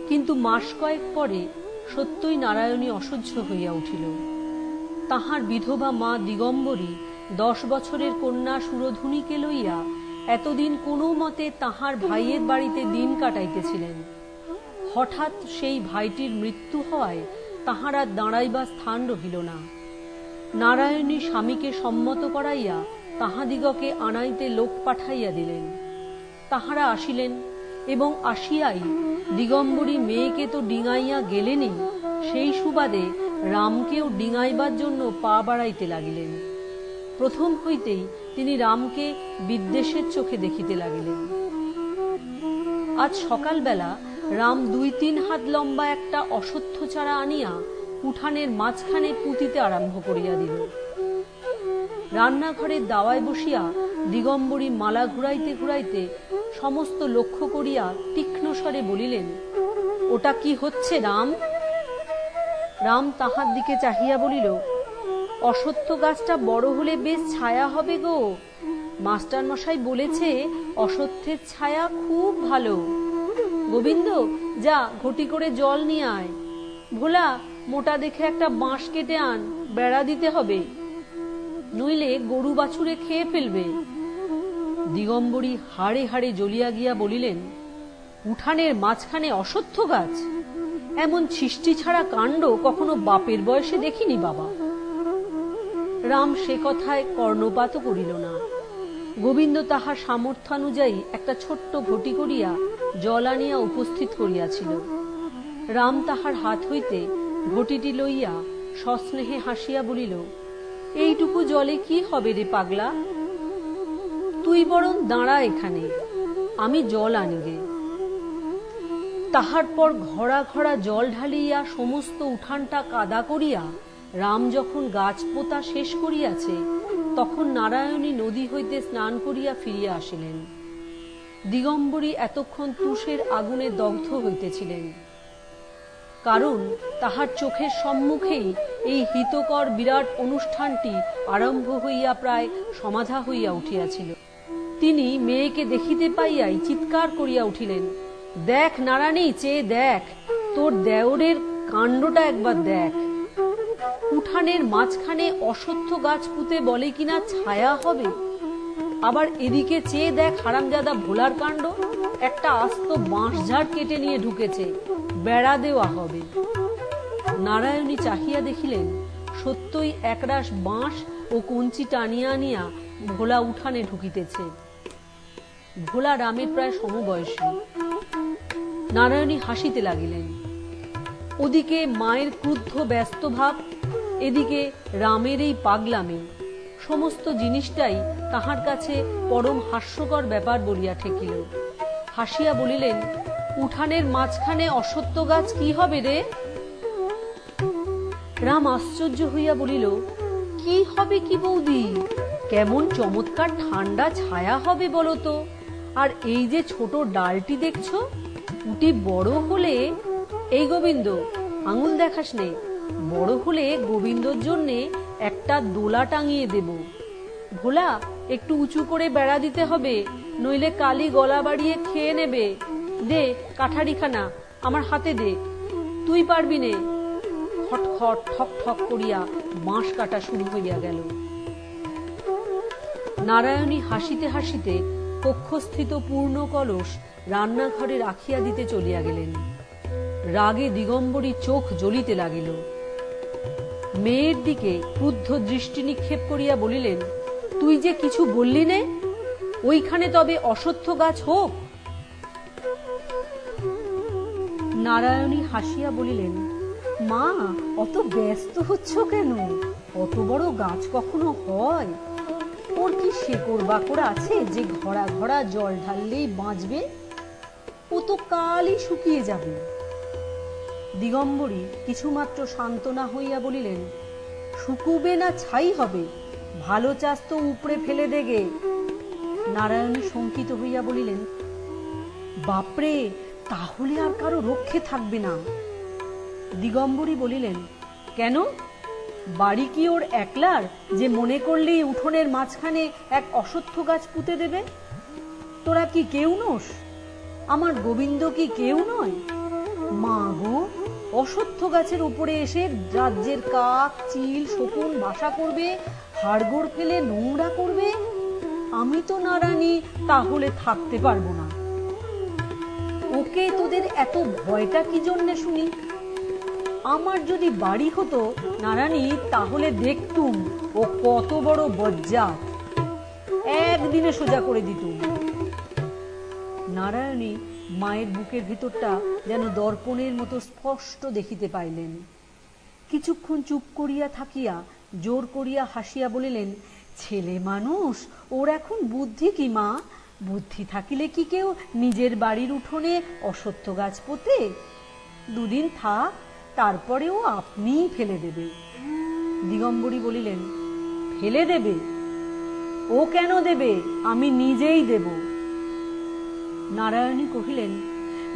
কিন্তু মাস কয়েক পরে সত্যই নারায়ণী অসহ্য হইয়া উঠিল। তাহার বিধবা মা দিগম্বরী 10 বছরের কন্যা সুরধুনীকে লইয়া এতদিন কোনো মতে তাহার ভাইয়ের বাড়িতে দিন কাটাইতেছিলেন। হঠাৎ সেই ভাইটির মৃত্যু হওয়ায় তাহার আর দাঁড়াইবার স্থান রহিল না। নারায়ণী স্বামীকে সম্মত করাইয়া তাহাদিগকে আনাইতে লোক পাঠাইয়া দিলেন। তাহারা আসিলেন এবং আসিয়াই দিগম্বরী মেয়েকে তো ডিঙাইয়া গেলেনই, সেই সুবাদে রামকেও ডিঙাইবার জন্য পা বাড়াইতে লাগিলেন। প্রথম হইতেই তিনি রামকে বিদ্বেষের চোখে দেখিতে লাগিলেন। আজ সকালবেলা রাম 2-3 হাত লম্বা একটা অশ্বত্থ চারা আনিয়া উঠানের মাঝখানে পুঁতিতে আরম্ভ করিয়া দিল। রান্নাঘরের দাওয়ায় বসিয়া দিগম্বরী মালা ঘুরাইতে ঘুরাইতে সমস্ত লক্ষ্য করিয়া তীক্ষ্ণ স্বরে বলিলেন, ওটা কি হচ্ছে রাম? রাম তাহার দিকে চাহিয়া বলিল, অশ্বত্থ গাছটা বড় হলে বেশ ছায়া হবে গো। মাস্টার মশাই বলেছে অশ্বত্থের ছায়া খুব ভালো। গোবিন্দ, যা ঘটি করে জল নিয়ে আয়। ভোলা, মোটা দেখে একটা বাঁশ কেটে আন, বেড়া দিতে হবে, নইলে গরু বাছুরে খেয়ে ফেলবে। দিগম্বরী হাড়ে হাড়ে জ্বলিয়া গিয়া বলিলেন, উঠানের মাঝখানে অশ্বত্থ গাছ? এমন সৃষ্টি ছাড়া কাণ্ড কখনো বাপের বয়সে দেখিনি বাবা। রাম সে কথায় কর্ণপাত করিল না। গোবিন্দ তাহার সামর্থ্যানুযায়ী একটা ছোট্ট ঘটি করিয়া জল আনিয়া উপস্থিত করিয়াছিল। রাম তাহার হাত হইতে ঘটিটি লইয়া সস্নেহে হাসিয়া বলিল, এইটুকু জলে কি হবে রে পাগলা? তুই বরং দাঁড়া এখানে, আমি জল আনিগে। তাহার পর ঘড়া ঘড়া জল ঢালিয়া সমস্ত উঠানটা কাদা করিয়া রাম যখন গাছ পোতা শেষ করিয়াছে, তখন নারায়ণী নদী হইতে স্নান করিয়া ফিরিয়া আসিলেন। দিগম্বরী এতক্ষণ তুষের আগুনে দগ্ধ হইতেছিলেন, কারণ তাহার চোখের সম্মুখেই এই হিতকর বিরাট অনুষ্ঠানটি আরম্ভ হইয়া প্রায় সমাধা হইয়া উঠিয়াছিল। তিনি মেয়েকে দেখিতে পাইয়াই চিৎকার করিয়া উঠিলেন, দেখ নারায়ণী, চেয়ে দেখ, তোর দেওরের কাণ্ডটা একবার দেখ। উঠানের মাঝখানে অশ্বত্থ গাছ পুঁতে বলে কিনা ছায়া হবে, আবার এদিকে চেয়ে দেখ হারামজাদা ভোলার কাণ্ড, একটা আস্ত বাঁশঝাড় কেটে নিয়ে ঢুকেছে, বেড়া দেওয়া হবে। নারায়ণী চাহিয়া দেখিলেন, সত্যই একরাশ বাঁশ ও কঞ্চি টানিয়া আনিয়া ভোলা উঠানে ঢুকিতেছে। ভোলা রামের প্রায় সমবয়সী। নারায়ণী হাসিতে লাগিলেন। ওদিকে মায়ের ক্রুদ্ধ ব্যস্ত ভাব, এদিকে রামের এই পাগলামি, সমস্ত জিনিসটাই তাহার কাছে পরম হাস্যকর ব্যাপার বলিয়া ঠেকিল। হাসিয়া বলিলেন, উঠানের মাঝখানে অশ্বত্থ গাছ কি হবে রে? রাম আশ্চর্য হইয়া বলিল, কি হবে কি বৌদি, কেমন চমৎকার ঠান্ডা ছায়া হবে বলতো। আর এই যে ছোট ডালটি দেখছো, উটি বড় হলে, এই গোবিন্দ আঙুল দেখাস নে, বড় হলে গোবিন্দর জন্যে একটা দোলা টাঙিয়ে দেব। ভোলা, একটু উঁচু করে বেড়া দিতে হবে, নইলে কালি গলা বাড়িয়ে খেয়ে নেবে। দে কাঠারিখানা আমার হাতে দে, তুই পারবি নে। খটখট ঠক ঠক করিয়া বাঁশ কাটা শুরু হইয়া গেল। নারায়ণী হাসিতে হাসিতে কক্ষস্থিত পূর্ণ কলস রান্নাঘরে রাখিয়া দিতে চলিয়া গেলেন। রাগে দিগম্বরী চোখ জ্বলিতে লাগিল। মেয়ের দিকে ক্রুদ্ধ দৃষ্টি নিক্ষেপ করিয়া বলিলেন, তুই যে কিছু বললি নে, ওইখানে তবে অশ্বত্থ গাছ হোক। নারায়ণী হাসিয়া বলিলেন, মা অত ব্যস্ত হচ্ছ কেন? অত বড় গাছ কখনো হয়? ওর কি শেকড় বাকড় আছে যে ঘড়া ঘড়া জল ঢাললেই বাঁচবে? ও তো কালই শুকিয়ে যাবে। দিগম্বরী কিছুমাত্র শান্ত না হইয়া বলিলেন, শুকুবে না ছাই হবে, ভালো চাষ তো উপড়ে ফেলে দেগে। নারায়ণী শঙ্কিত হইয়া বলিলেন, বাপরে, তাহলে আর কারো রক্ষে থাকবে না। দিগম্বরী বলিলেন, কেন, বাড়ি কি ওর একলার যে মনে করলেই উঠোনের মাঝখানে এক অশ্বত্থ গাছ পুঁতে দেবে? তোরা কি কেউ নোস? আমার গোবিন্দ কি কেউ নয়? মা গো, অশ্বত্থ গাছের উপরে এসে রাজ্যের কাক, চিল, শকুন বাসা করবে, হাড়গোড় ফেলে নোংরা করবে, আমি তো নারায়ণী তাহলে থাকতে পারবো না। ওকে তোদের এত ভয়টা কি জন্যে শুনি? আমার যদি বাড়ি হতো নারায়ণী, তাহলে দেখতুম ও কত বড় বজ্জাত, একদিনে সোজা করে দিতুম। নারায়ণী মায়ের বুকের ভিতরটা যেন দর্পণের মতো স্পষ্ট দেখিতে পাইলেন। কিছুক্ষণ চুপ করিয়া থাকিয়া জোর করিয়া হাসিয়া বলিলেন, ছেলে মানুষ, ওর এখন বুদ্ধি কি মা? বুদ্ধি থাকিলে কি কেউ নিজের বাড়ির উঠোনে অশ্বত্থ গাছ পোতে? দুদিন থাক, তারপরে ও আপনিই ফেলে দেবে। দিগম্বরী বলিলেন, ফেলে দেবে? ও কেন দেবে? আমি নিজেই দেব। নারায়ণী কহিলেন,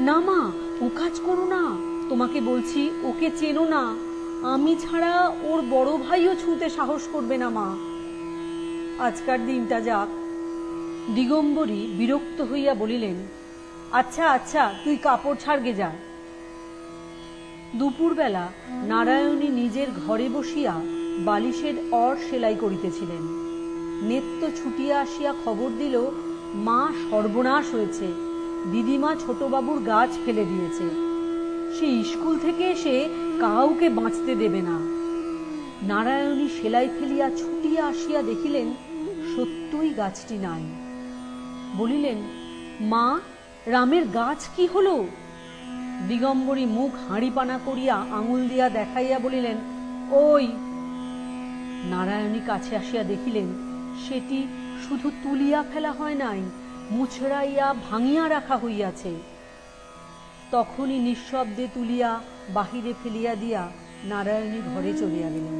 না মা, ও কাজ করো না, তোমাকে বলছি, ওকে চেনো না, আমি ছাড়া ওর বড় ভাইও ছুঁতে সাহস করবে না মা। আজকার দিনটা যাক। দিগম্বরী বিরক্ত হইয়া বলিলেন, আচ্ছা আচ্ছা, তুই কাপড় ছাড়গে যা। দুপুরবেলা নারায়ণী নিজের ঘরে বসিয়া বালিশের অর সেলাই করিতেছিলেন। নেত্য ছুটিয়া আসিয়া খবর দিল, মা সর্বনাশ হয়েছে, দিদিমা ছোটবাবুর গাছ ফেলে দিয়েছে, সে স্কুল থেকে এসে কাউকে বাঁচতে দেবে না। নারায়ণী সেলাই ফেলিয়া ছুটিয়া আসিয়া দেখিলেন সত্যই গাছটি নাই। বলিলেন, মা, রামের গাছ কি হলো? দিগম্বরী মুখ হাঁড়িপানা করিয়া আঙুল দিয়া দেখাইয়া বলিলেন, ওই। নারায়ণী কাছে আসিয়া দেখিলেন সেটি শুধু তুলিয়া ফেলা হয় নাই, মুছড়াইয়া ভাঙিয়া রাখা হইয়াছে। তখনই নিঃশব্দে তুলিয়া বাহিরে ফেলিয়া দিয়া নারায়ণী ঘরে চলিয়া গেলেন।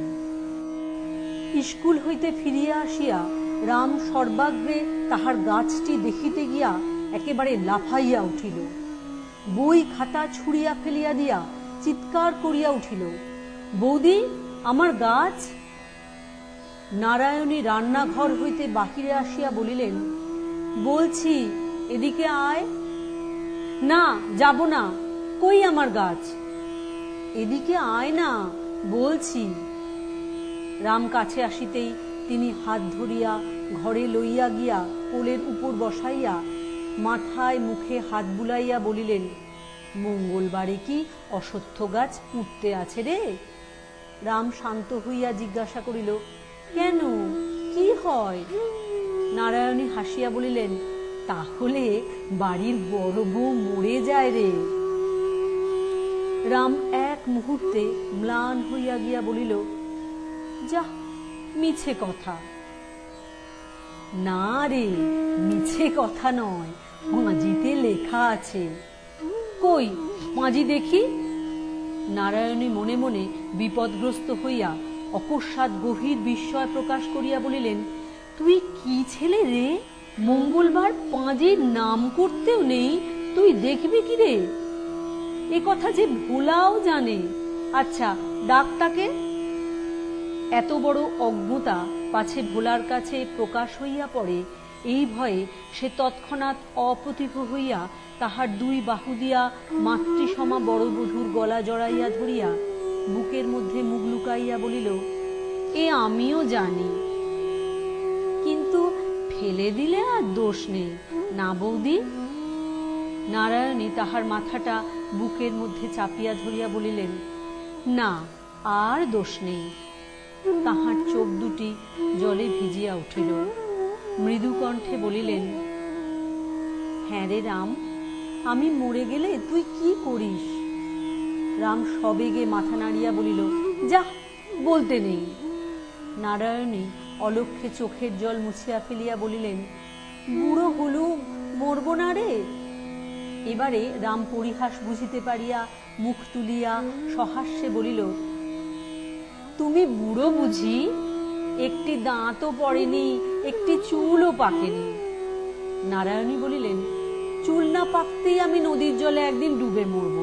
স্কুল হইতে ফিরিয়া আসিয়া রাম সর্বাগ্রে তাহার গাছটি দেখিতে গিয়া একেবারে লাফাইয়া উঠিল। বই খাতা ছুঁড়িয়া ফেলিয়া দিয়া চিৎকার করিয়া উঠিল, বৌদি, আমার গাছ! নারায়ণী রান্নাঘর হইতে বাহিরে আসিয়া বলিলেন, বলছি এদিকে আয়। না, যাব না। কই আমার গাছ? এদিকে আয় না বলছি। রাম কাছে আসিতেই তিনি হাত ধরিয়া ঘরে লইয়া গিয়া কোলের উপর বসাইয়া মাথায় মুখে হাত বুলাইয়া বলিলেন, মঙ্গলবারে কি অশ্বত্থ গাছ পুঁততে আছে রে? রাম শান্ত হইয়া জিজ্ঞাসা করিল, কেন, কি হয়? নারায়ণী হাসিয়া বলিলেন, তাহলে বাড়ির বড় বউ মরে যায় রে। রাম এক মুহূর্তে ম্লান হইয়া গিয়া বলিল, যা, মিছে কথা। না রে, মিছে কথা নয়, পাঁজিতে লেখা আছে। কই, পাঁজি দেখি। নারায়ণী মনে মনে বিপদগ্রস্ত হইয়া অকস্মাৎ গভীর বিস্ময় প্রকাশ করিয়া বলিলেন, তুই কি ছেলে রে? মঙ্গলবার পাঁজির নাম করতেও নেই, তুই দেখবি কি রে? এ কথা যে ভোলাও জানে। আচ্ছা, ডাকটাকে। এত বড় অজ্ঞতা পাছে ভোলার কাছে প্রকাশ হইয়া পড়ে, এই ভয়ে সে তৎক্ষণাৎ অপ্রতিভ হইয়া তাহার দুই বাহু দিয়া মাতৃসমা বড় বধূর গলা জড়াইয়া ধরিয়া বুকের মধ্যে মুখ লুকাইয়া বলিল, এ আমিও জানি, কিন্তু ফেলে দিলে আর দোষ নেই না বৌদি? নারায়ণী তাহার মাথাটা বুকের মধ্যে চাপিয়া ধরিয়া বলিলেন, না, আর দোষ নেই। তাহার চোখ দুটি জলে ভিজিয়া উঠিল। মৃদু কণ্ঠে বলিলেন, হ্যাঁ রে রাম, আমি মরে গেলে তুই কি করিস? রাম সবেগে মাথা নাড়িয়া বলিল, যা, বলতে নেই। নারায়ণী অলক্ষ্যে চোখের জল মুছিয়া ফেলিয়া বলিলেন, বুড়ো হলুম, মরব না রে। এবারে রাম পরিহাস বুঝিতে পারিয়া মুখ তুলিয়া সহাস্যে বলিল, তুমি বুড়ো বুঝি? একটি দাঁতও পড়েনি, একটি চুলও পাকেনি। নারায়ণী বলিলেন, চুল না পাকতেই আমি নদীর জলে একদিন ডুবে মরব,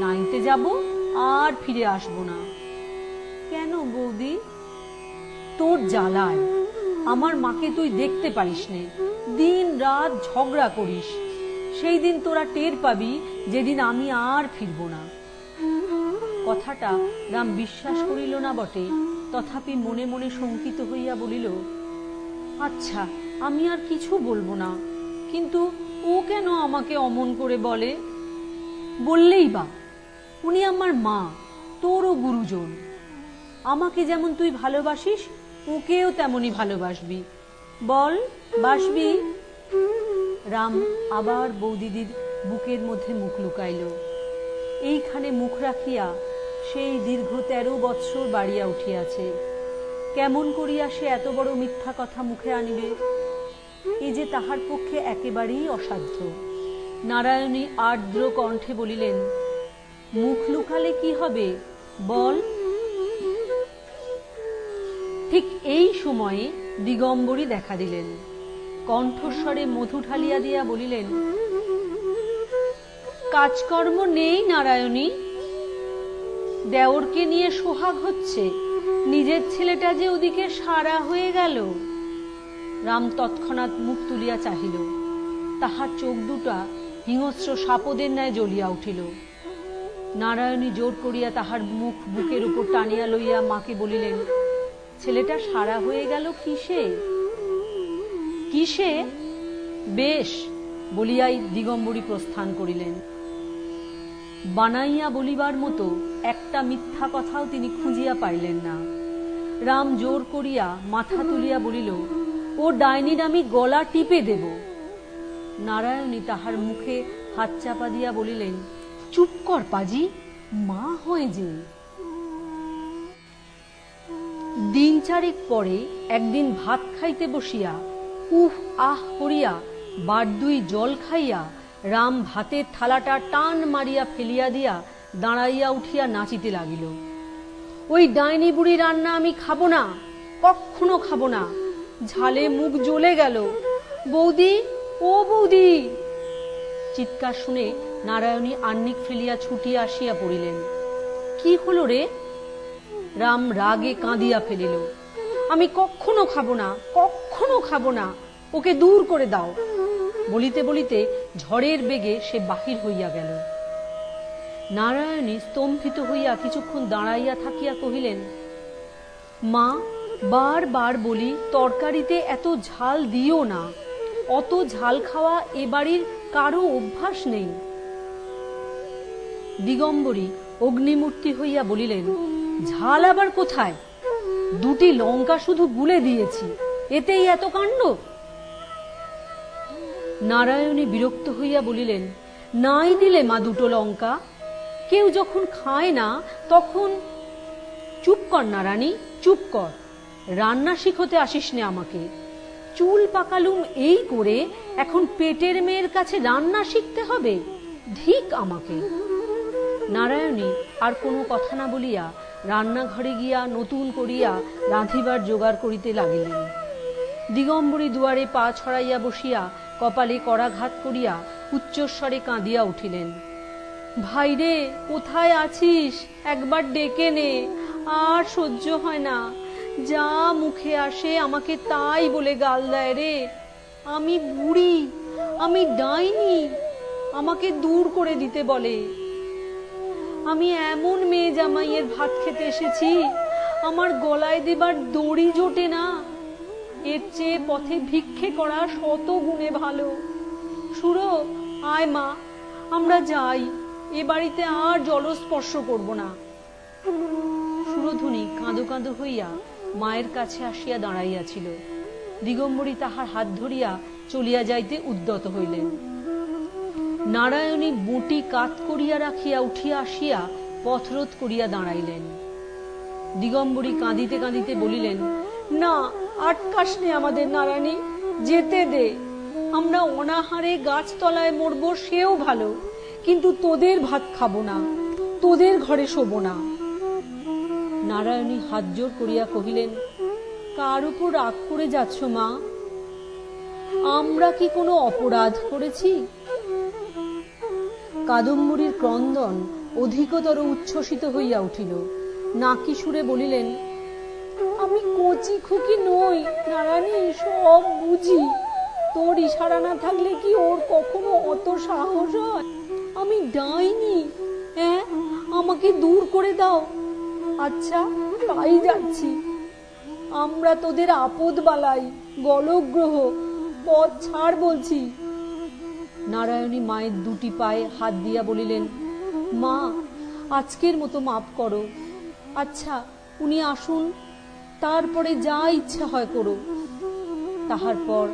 নাইতে যাব, আর ফিরে আসব না। কেন বৌদি? তোর জ্বালায়। আমার মাকে তুই দেখতে পারিস নে, দিন রাত ঝগড়া করিস, সেই দিন তোরা টের পাবি যেদিন আমি আর ফিরব না। কথাটা রাম বিশ্বাস করিল না বটে, তথাপি মনে মনে শঙ্কিত হইয়া বলিল, আচ্ছা আমি আর কিছু বলবো না, কিন্তু ও কেন আমাকে অমন করে বলে? বললেই বা, উনি আমার মা, তোরও গুরুজন। আমাকে যেমন তুই ভালোবাসিস ওকেও তেমনই ভালোবাসবি। বল, বাসবি? রাম আবার বৌদিদির বুকের মধ্যে মুখ লুকাইল। এইখানে মুখ রাখিয়া সেই দীর্ঘ 13 বৎসর বাড়িয়া উঠিয়াছে। কেমন করিয়া সে এত বড় মিথ্যা কথা মুখে আনিবে? এ যে তাহার পক্ষে একেবারেই অসাধ্য। নারায়ণী আর্দ্র কণ্ঠে বলিলেন, মুখ লুকালে কি হবে, বল। ঠিক এই সময়ে দিগম্বরী দেখা দিলেন। কণ্ঠস্বরে মধু ঢালিয়া দিয়া বলিলেন, কাজকর্ম নেই নারায়ণী? দেওরকে নিয়ে সোহাগ হচ্ছে, নিজের ছেলেটা যে ওদিকে সারা হয়ে গেল। রাম তৎক্ষণাৎ মুখ তুলিয়া চাহিল। তাহার চোখ দুটা হিংস্র সাপদের ন্যায় জ্বলিয়া উঠিল। নারায়ণী জোর করিয়া তাহার মুখ বুকের উপর টানিয়া লইয়া মাকে বলিলেন, ছেলেটা সারা হয়ে গেল কিসে? কিসে? বেশ বলিয়াই দিগম্বরী প্রস্থান করিলেন। বানাইয়া বলিবার মতো একটা মিথ্যা কথাও তিনি খুঁজিয়া পাইলেন না। রাম জোর করিয়া মাথা তুলিয়া বলিল, ও ডাইনির আমি গলা টিপে দেব। নারায়ণী তাহার মুখে হাত চাপা দিয়া বলিলেন, চুপ কর পাজি, মা হয় যে। দিন চারেক পরে একদিন ভাত খাইতে বসিয়া উহ আহ করিয়া বারদুই জল খাইয়া রাম ভাতের থালাটা টান মারিয়া ফেলিয়া দিয়া দাঁড়াইয়া উঠিয়া নাচিতে লাগিল। ওই ডাইনি বুড়ি রান্না আমি খাবো না, কখনো খাবো না, ঝালে মুখ জ্বলে গেল। বৌদি, ও বৌদি! চিৎকার শুনে নারায়ণী আহ্নিক ফেলিয়া ছুটিয়া আসিয়া পড়িলেন। কি হলো রে? রাম রাগে কাঁদিয়া ফেলিল। আমি কখনো খাবো না, কখনো খাবো না, ওকে দূর করে দাও। বলিতে বলিতে ঝড়ের বেগে সে বাহির হইয়া গেল। নারায়ণী স্তম্ভিত হইয়া কিছুক্ষণ দাঁড়াইয়া থাকিয়া কহিলেন, মা, বার বার বলি তরকারিতে এত ঝাল দিও না। অত ঝাল খাওয়া এ বাড়ির কারো অভ্যাস নেই। দিগম্বরী অগ্নিমূর্তি হইয়া বলিলেন, ঝাল আবার কোথায়? 2টি লঙ্কা শুধু গুলে দিয়েছি, এতেই এত কাণ্ড? নারায়ণী বিরক্ত হইয়া বলিলেন, নাই দিলে মা 2টো লঙ্কা? কেউ যখন খায় না তখন। চুপ কর নারানী, চুপ কর। রান্না শিখতে আসিস নে আমাকে। চুল পাকালুম এই করে এখন পেটের মেয়ের কাছে রান্না শিখতে হবে? ধিক আমাকে। নারায়ণী আর কোনো কথা না বলিয়া রান্নাঘরে গিয়া নতুন করিয়া রাঁধিবার জোগাড় করিতে লাগিলেন। দিগম্বরী দুয়ারে পা ছড়াইয়া বসিয়া কপালে করাঘাত করিয়া উচ্চস্বরে কাঁদিয়া উঠিলেন, ভাইরে, কোথায় আছিস? একবার ডেকে নে, আর সহ্য হয় না। যা মুখে আসে আমাকে তাই বলে গাল দেয় রে। আমি বুড়ি, আমি ডাইনি, আমাকে দূর করে দিতে বলে। আমি এমন মেয়ে জামাইয়ের ভাত খেতে এসেছি, আমার গলায় দেবার দড়ি জোটে না। এর চেয়ে পথে ভিক্ষে করা 100 গুণে ভালো। সুরো, আয় মা, আমরা যাই, এ বাড়িতে আর জলস্পর্শ করব না। সুরধুনী কাঁদো কাঁদো হইয়া মায়ের কাছে আসিয়া দাঁড়াইয়াছিল। দিগম্বরী তাহার হাত ধরিয়া চলিয়া যাইতে উদ্যত হইলেন। নারায়ণী বুটি কাত করিয়া রাখিয়া উঠিয়া আসিয়া পথরোধ করিয়া দাঁড়াইলেন। দিগম্বরী কাঁদিতে কাঁদিতে বলিলেন, না, আটকাস নে আমাদের নারায়ণী, যেতে দে। আমরা অনাহারে গাছতলায় মরব সেও ভালো, কিন্তু তোদের ভাত খাবো না, তোদের ঘরে শোবো না। নারায়ণী হাত জোর করিয়া কহিলেন, কার উপর রাগ করে যাচ্ছ মা? আমরা কি কোনো অপরাধ করেছি? কাদম্বরীর ক্রন্দন অধিকতর উচ্ছ্বসিত হইয়া উঠিল। নাকি সুরে বলিলেন, আমি কচি খুকি নই নারায়ণী, সব বুঝি। তোর ইশারা না থাকলে কি ওর কখনো অত সাহস হয়? আমি ডাইনি, হ্যাঁ, আমাকে দূর করে দাও। আচ্ছা, তাই যাচ্ছি। আমরা তোদের আপদ বালাই, গলগ্রহ, পথ ছাড় বলছি। নারায়ণী মায়ের দুটি পায়ে হাত দিয়া বলিলেন, মা, আজকের মতো মাপ করো। আচ্ছা, উনি আসুন, তারপরে যা ইচ্ছা হয় করো। তাহার পর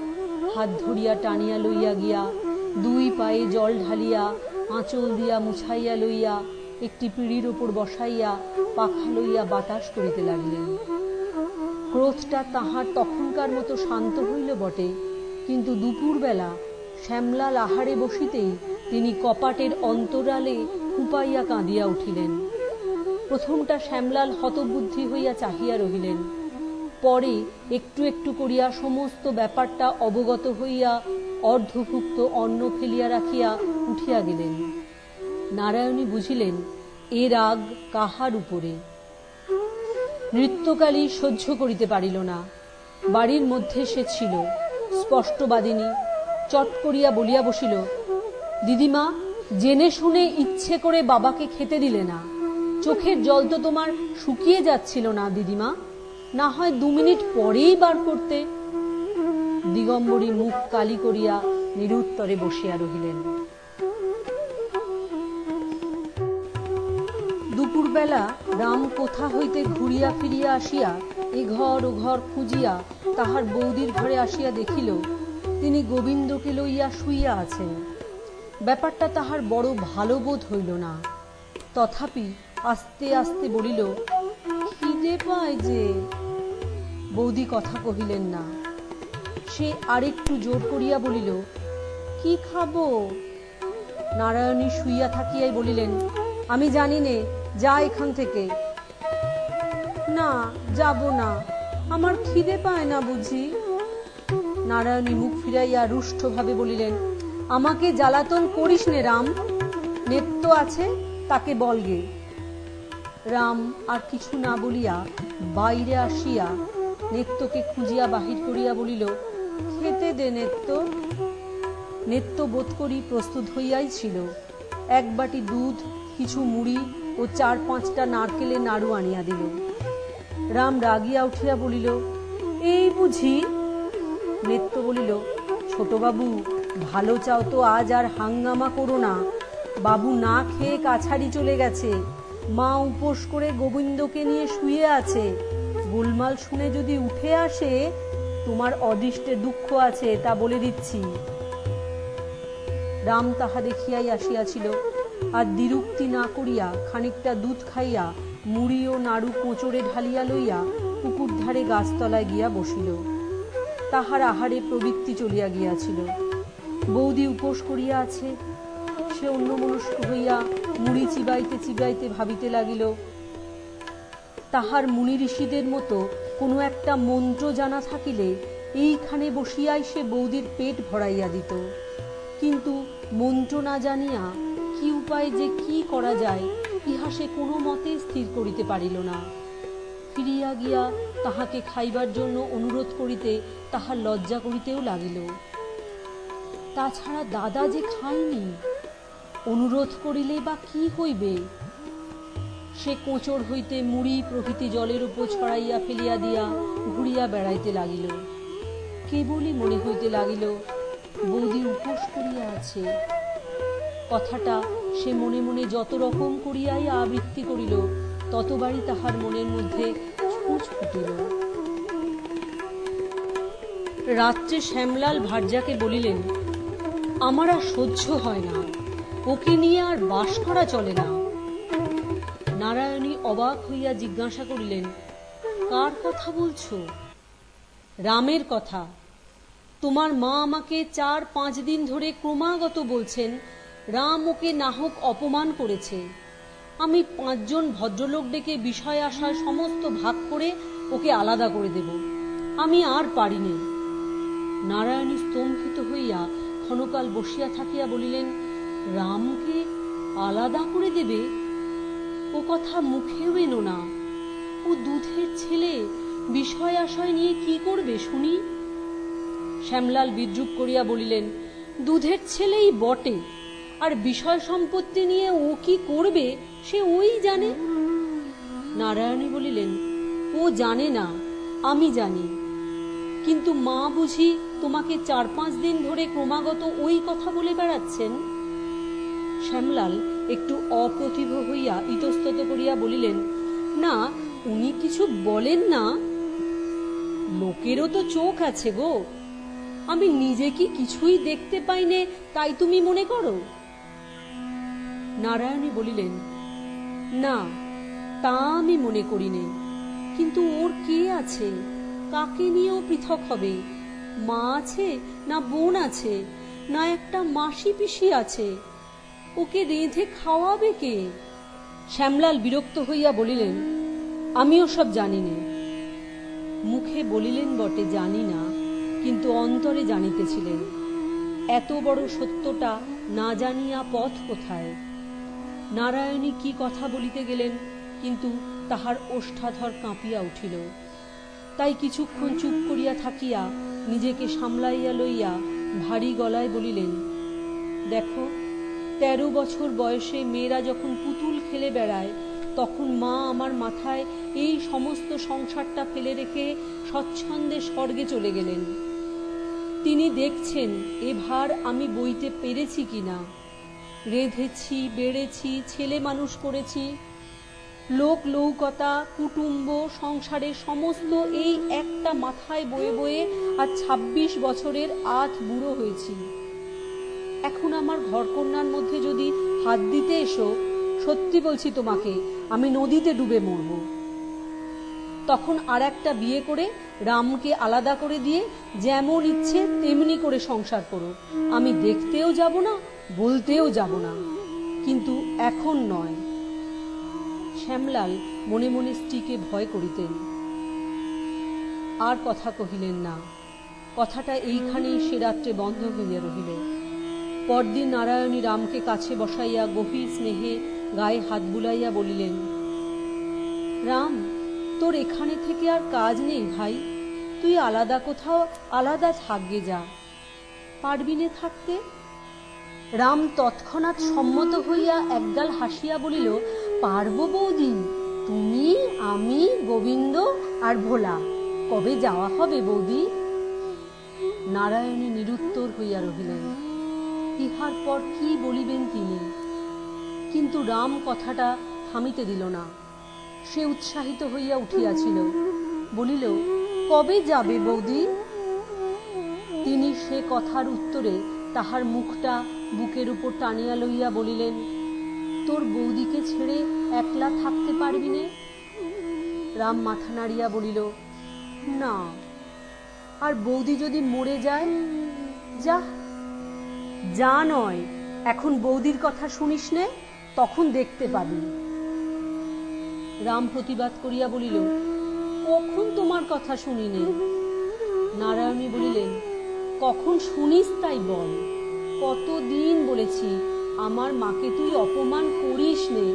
হাত ধরিয়া টানিয়া লইয়া গিয়া দুই পায়ে জল ঢালিয়া আঁচল দিয়া মুছাইয়া লইয়া একটি পিঁড়ির ওপর বসাইয়া পাখা লইয়া বাতাস করিতে লাগিলেন। ক্রোধটা তাহার তখনকার মতো শান্ত হইল বটে, কিন্তু দুপুরবেলা শ্যামলাল আহারে বসিতেই তিনি কপাটের অন্তরালে কুপাইয়া কাঁদিয়া উঠিলেন। প্রথমটা শ্যামলাল হতবুদ্ধি হইয়া চাহিয়া রহিলেন, পরে একটু একটু করিয়া সমস্ত ব্যাপারটা অবগত হইয়া অর্ধভুক্ত অন্ন ফেলিয়া রাখিয়া উঠিয়া গেলেন। নারায়ণী বুঝিলেন এ রাগ কাহার উপরে। নৃত্যকালী সহ্য করিতে পারিল না। বাড়ির মধ্যে সে ছিল, স্পষ্টবাদিনী। চট করিয়া বলিয়া বসিল, দিদিমা, জেনে শুনে ইচ্ছে করে বাবাকে খেতে দিলে না। চোখের জল তো তোমার শুকিয়ে যাচ্ছিল না দিদিমা, না হয় 2 মিনিট পরেই বার করতে। দিগম্বরী মুখ কালি করিয়া নিরুত্তরে বসিয়া রহিলেন। দুপুরবেলা রাম কোথা হইতে ঘুরিয়া ফিরিয়া আসিয়া এ ঘর ও ঘর খুঁজিয়া তাহার বৌদির ঘরে আসিয়া দেখিল তিনি গোবিন্দকে লইয়া শুইয়া আছেন। ব্যাপারটা তাহার বড় ভালো বোধ হইল না। তথাপি আস্তে আস্তে বলিল, খিদে পায় যে। বৌদি কথা কহিলেন না। সে আরেকটু জোর করিয়া বলিল, কি খাবো? নারায়ণী শুইয়া থাকিয়াই বলিলেন, আমি জানি নে, যা এখান থেকে। না, যাব না, আমার খিদে পায় না বুঝি। নারায়ণী মুখ ফিরাইয়া রুষ্টভাবে বলিলেন, আমাকে জ্বালাতন করিস নে রাম, নেত্য আছে, তাকে বলগে। রাম আর কিছু না বলিয়া বাইরে আসিয়া নেত্যকে খুঁজিয়া বাহির করিয়া বলিল, খেতে দে নেত্য। নেত্য বোধ করি প্রস্তুত হইয়াই ছিল। 1 বাটি দুধ, কিছু মুড়ি ও 4-5টা নারকেলের নাড়ু আনিয়া দিল। রাম রাগিয়া উঠিয়া বলিল, এই বুঝি? নেত্য বলিল, ছোটবাবু, ভালো চাও তো আজ আর হাঙ্গামা করো না। বাবু না খেয়ে কাছারি চলে গেছে, মা উপোস করে গোবিন্দকে নিয়ে শুয়ে আছে। গোলমাল শুনে যদি উঠে আসে, তোমার অদৃষ্টে দুঃখ আছে, তা বলে দিচ্ছি। রাম তাহা দেখিয়াই আসিয়াছিল, আর দ্বিরুক্তি না করিয়া খানিকটা দুধ খাইয়া মুড়ি ও নাড়ু কোঁচড়ে ঢালিয়া লইয়া পুকুর ধারে গাছতলায় গিয়া বসিল। তাহার আহারে প্রবৃত্তি চলিয়া গিয়াছিল। বৌদি উপোস করিয়া আছে। সে অন্যমনস্ক হইয়া মুড়ি চিবাইতে চিবাইতে ভাবিতে লাগিল, তাহার মুনি ঋষিদের মতো কোনো একটা মন্ত্র জানা থাকিলে এইখানে বসিয়াই সে বৌদির পেট ভরাইয়া দিত। কিন্তু মন্ত্র না জানিয়া কি উপায় যে কি করা যায়, ইহা সে কোনো মতে স্থির করিতে পারিল না। ফিরিয়া গিয়া তাহাকে খাইবার জন্য অনুরোধ করিতে তাহার লজ্জা করিতেও লাগিল। তাছাড়া দাদা যে খায়নি, অনুরোধ করিলে বা কি হইবে? সে কোঁচড় হইতে মুড়ি প্রভৃতি জলের উপর ছড়াইয়া ফেলিয়া দিয়া ঘুরিয়া বেড়াইতে লাগিল। কেবলই মনে হইতে লাগিল, বৌদি উপোস করিয়া আছে। কথাটা সে মনে মনে যত রকম করিয়াই আবৃত্তি করিল, ততবারই তাহার মনের মধ্যে ছুঁচ ফুটিল। রাত্রে শ্যামলাল ভার্যাকে বলিলেন, আমার আর সহ্য হয় না, ওকে নিয়ে আর বাস করা চলে না। নারায়ণী অবাক হইয়া জিজ্ঞাসা করিলেন, কার কথা বলছো? রামের কথা। তোমার মা আমাকে 4-5 দিন ধরে ক্রমাগত বলছেন রাম ওকে নাহক অপমান করেছে। আমি 5 জন ভদ্রলোক ডেকে বিষয় আশায় সমস্ত ভাগ করে ওকে আলাদা করে দেব। আমি আর পারিনি। নারায়ণী স্তম্ভিত হইয়া ক্ষণকাল বসিয়া থাকিয়া বলিলেন, রামকে আলাদা করে দেবে? ও কথা মুখেও এনো না। ও দুধের ছেলে, বিষয় আশয় নিয়ে কি করবে শুনি? শ্যামলাল বিদ্রুপ করিয়া বলিলেন, দুধের ছেলেই বটে, আর বিষয় সম্পত্তি নিয়ে ও কি করবে সে ওই জানে। নারায়ণী বলিলেন, ও জানে না, আমি জানি, কিন্তু মা বুঝি তোমাকে 4-5 দিন ধরে ক্রমাগত ওই কথা বলে বেড়াচ্ছেন। শ্যামলাল একটু অপ্রতিভ হইয়া ইতস্তত করিয়া বলিলেন, না, উনি কিছু বলেন না। লোকেরও তো চোখ আছে গো, আমি নিজে কি কিছুই দেখতে পাইনে তাই তুমি মনে করো? নারায়ণী বলিলেন, না, তা আমি মনে করিনে, কিন্তু ওর কে আছে, কাকে নিয়েও পৃথক হবে? মা আছে না বোন আছে না একটা মাসি পিসি আছে? ওকে রেঁধে খাওয়াবে কে? শ্যামলাল বিরক্ত হইয়া বলিলেন, আমিও সব জানি নে। মুখে বলিলেন বটে জানি না, কিন্তু অন্তরে জানিতেছিলেন। এত বড় সত্যটা না জানিয়া পথ কোথায়? নারায়ণী কি কথা বলিতে গেলেন, কিন্তু তাহার ওষ্ঠাধর কাঁপিয়া উঠিল। তাই কিছুক্ষণ চুপ করিয়া থাকিয়া নিজেকে সামলাইয়া লইয়া ভারী গলায় বলিলেন, দেখো, 13 বছর বয়সে মেয়েরা যখন পুতুল খেলে বেড়ায়, তখন মা আমার মাথায় এই সমস্ত সংসারটা ফেলে রেখে স্বচ্ছন্দে স্বর্গে চলে গেলেন। তিনি দেখছেন এ ভার আমি বইতে পেরেছি কিনা। রেঁধেছি, বেড়েছি, ছেলে মানুষ করেছি, লোক লৌকতা, কুটুম্ব, সংসারের সমস্ত এই একটা মাথায় বয়ে বয়ে আর 26 বছরের আধ বুড়ো হয়েছি। এখন আমার ঘরকন্যার মধ্যে যদি হাত দিতে এসো, সত্যি বলছি তোমাকে, আমি নদীতে ডুবে মরব। তখন আর একটা বিয়ে করে রামকে আলাদা করে দিয়ে যেমন ইচ্ছে তেমনি করে সংসার করো। আমি দেখতেও যাব না, বলতেও যাব না, কিন্তু এখন নয়। শ্যামলাল মনে মনে স্ত্রীকে ভয় করিতেন। আর কথা কহিলেন না। কথাটা এইখানেই সে রাত্রে বন্ধ হইয়া রহিল। পরদিন নারায়ণী রামকে কাছে বসাইয়া গভীর স্নেহে গায়ে হাত বুলাইয়া বলিলেন, রাম, তোর এখানে থেকে আর কাজ নেই ভাই, তুই আলাদা কোথাও আলাদা থাকবে যা। পারবি নে থাকতে? রাম তৎক্ষণাৎ সম্মত হইয়া একগাল হাসিয়া বলিল, পারব বৌদি, তুমি, আমি, গোবিন্দ আর ভোলা। কবে যাওয়া হবে বৌদি? নারায়ণী নিরুত্তর হইয়া রহিলেন। ইহার পর কি বলিবেন তিনি? কিন্তু রাম কথাটা থামিতে দিল না। সে উৎসাহিত হইয়া উঠিয়াছিল, বলিল, কবে যাবে বৌদি? তিনি সে কথার উত্তরে তাহার মুখটা বুকের উপর টানিয়া লইয়া বলিলেন, তোর বৌদিকে ছেড়ে একলা থাকতে পারবি নে? রাম মাথা নাড়িয়া বলিল, না। আর বৌদি যদি মরে যায়? যা। যা নয়, এখন বৌদির কথা শুনিস নে, তখন দেখতে পাবি। রাম প্রতিবাদ করিয়া বলিল, কখন তোমার কথা শুনিনি? নারায়ণী বলিলেন, কখন শুনিস তাই বল। কতদিন বলেছি আমার মাকে তুই অপমান করিস নে,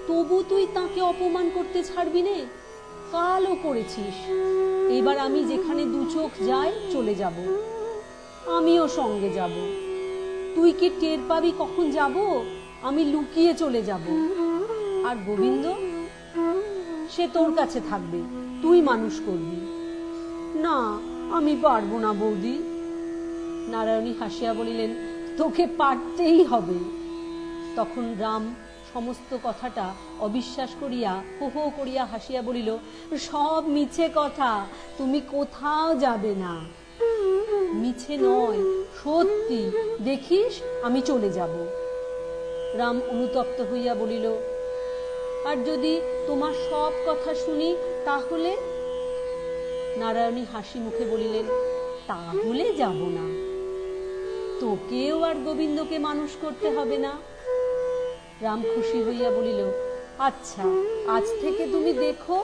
তবু তুই তাকে অপমান করতে ছাড়বি নে। কালও করেছিস। এবার আমি যেখানে দু চোখ যাই চলে যাব, আমিও সঙ্গে যাব। তুই কি টের পাবি কখন যাব? আমি লুকিয়ে চলে যাব। আর গোবিন্দ, সে তোর কাছে থাকবে, তুই মানুষ করবি। না, আমি পারবো না বৌদি। নারায়ণী হাসিয়া বলিলেন, তোকে পারতেই হবে। তখন রাম সমস্ত কথাটা অবিশ্বাস করিয়া হো হো করিয়া হাসিয়া বলিল, সব মিছে কথা, তুমি কোথাও যাবে না। মিছে নয়, সত্যি, দেখিস আমি চলে যাব। রাম অনুতপ্ত হইয়া বলিল, আর যদি তোমার সব কথা শুনি তাহলে? নারায়ণী হাসি মুখে বলিলেন, তাহলে যাব না। তোকেও আর গোবিন্দকে মানুষ করতে হবে না। রাম খুশি হইয়া বলিল, আচ্ছা, আজ থেকে তুমি দেখো